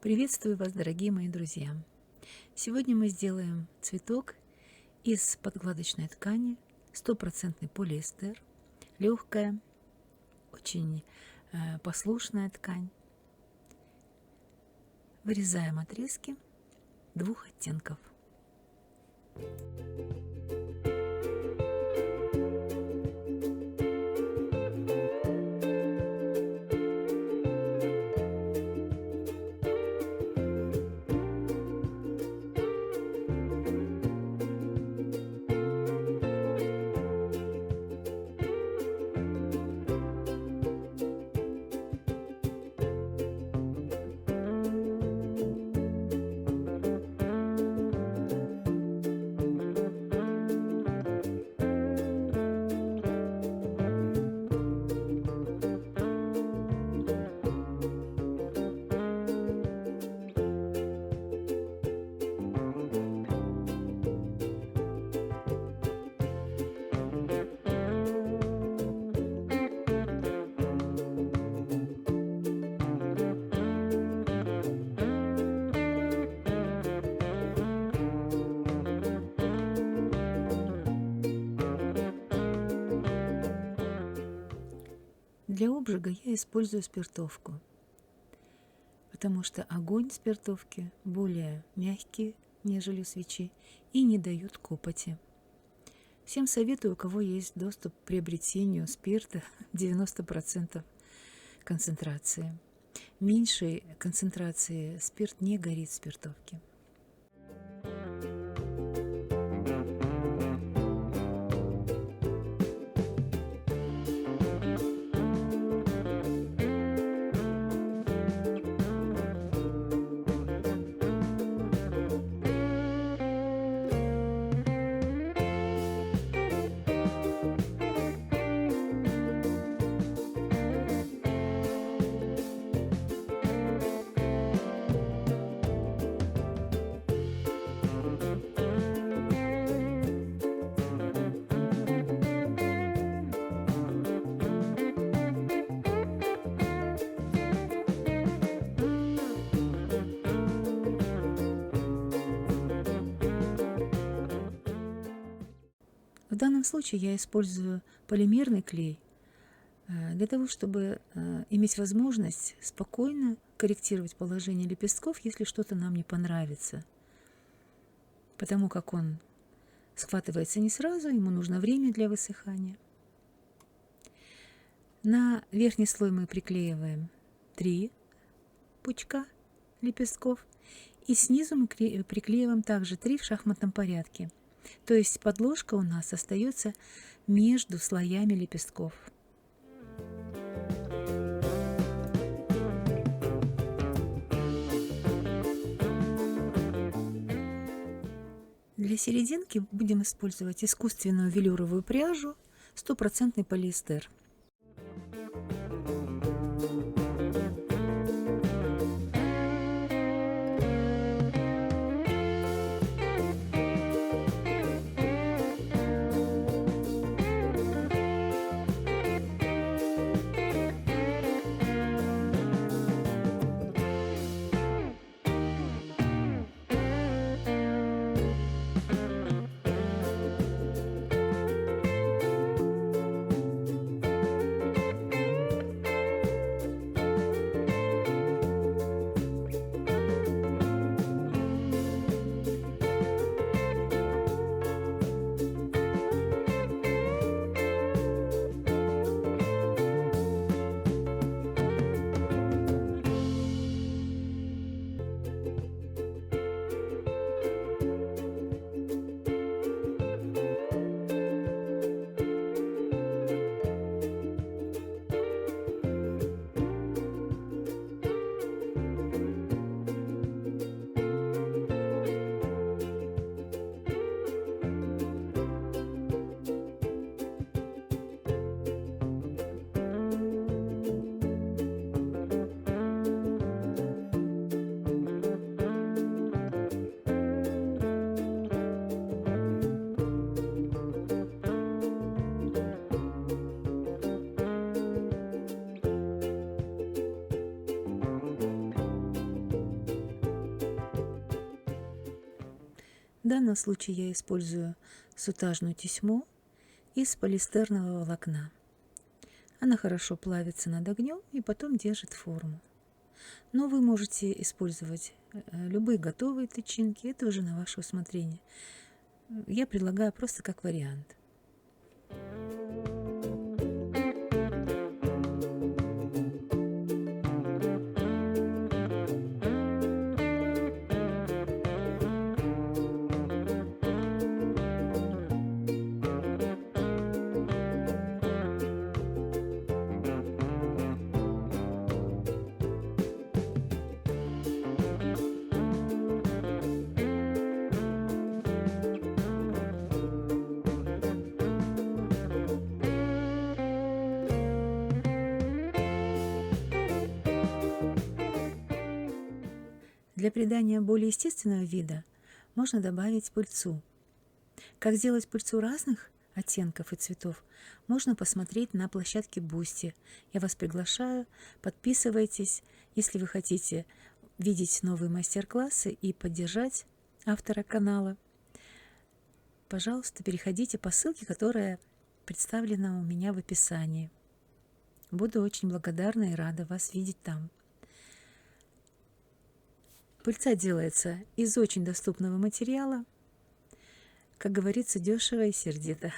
Приветствую вас, дорогие мои друзья! Сегодня мы сделаем цветок из подкладочной ткани, стопроцентный полиэстер, легкая, очень послушная ткань. Вырезаем отрезки двух оттенков. Для обжига я использую спиртовку, потому что огонь спиртовки более мягкий, нежели у свечи, и не дают копоти. Всем советую, у кого есть доступ к приобретению спирта 90% концентрации. Меньшей концентрации спирт не горит в спиртовке. В данном случае я использую полимерный клей для того, чтобы иметь возможность спокойно корректировать положение лепестков, если что-то нам не понравится. Потому как он схватывается не сразу, ему нужно время для высыхания. На верхний слой мы приклеиваем 3 пучка лепестков, и снизу мы приклеиваем также 3 в шахматном порядке. То есть подложка у нас остается между слоями лепестков. Для серединки будем использовать искусственную велюровую пряжу, стопроцентный полиэстер. В данном случае я использую сутажную тесьму из полиэстерного волокна. Она хорошо плавится над огнем и потом держит форму. Но вы можете использовать любые готовые тычинки, это уже на ваше усмотрение. Я предлагаю просто как вариант. Для придания более естественного вида можно добавить пыльцу. Как сделать пыльцу разных оттенков и цветов, можно посмотреть на площадке Boosty. Я вас приглашаю, подписывайтесь, если вы хотите видеть новые мастер-классы и поддержать автора канала. Пожалуйста, переходите по ссылке, которая представлена у меня в описании. Буду очень благодарна и рада вас видеть там. Пыльца делается из очень доступного материала, как говорится, дешево и сердито.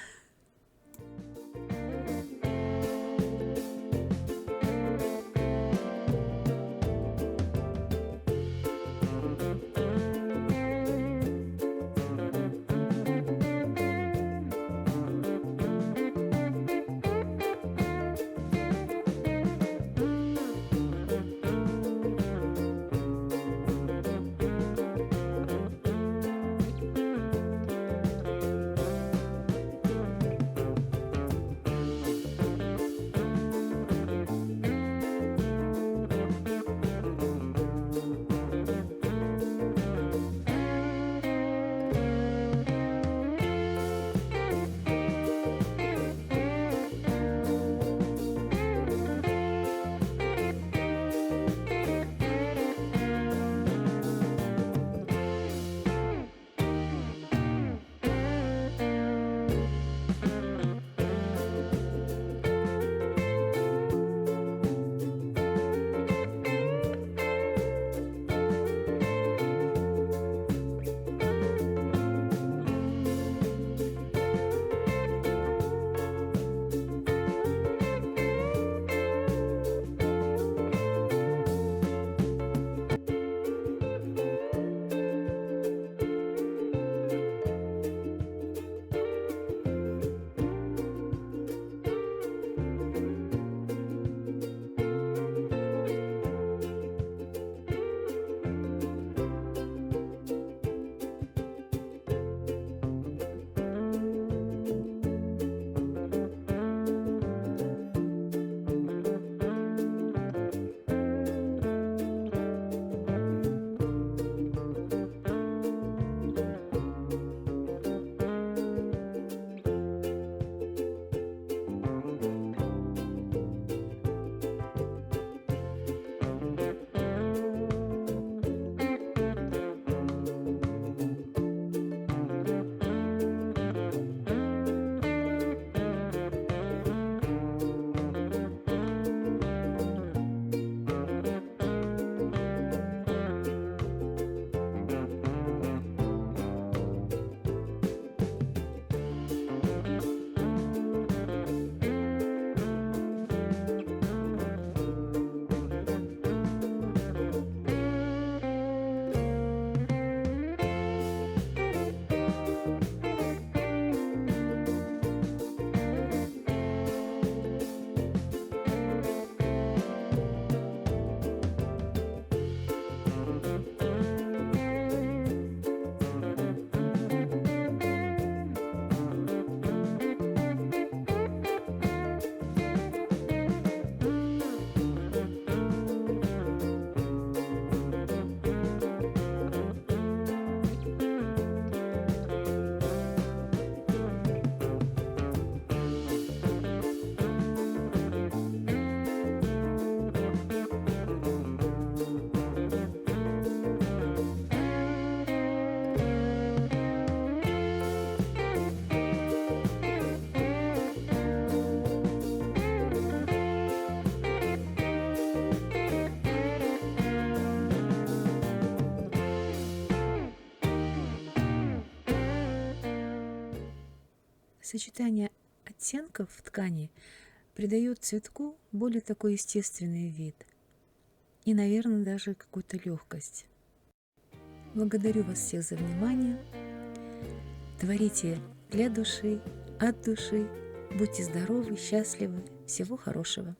Сочетание оттенков в ткани придает цветку более такой естественный вид и, наверное, даже какую-то легкость. Благодарю вас всех за внимание. Творите для души, от души. Будьте здоровы, счастливы. Всего хорошего.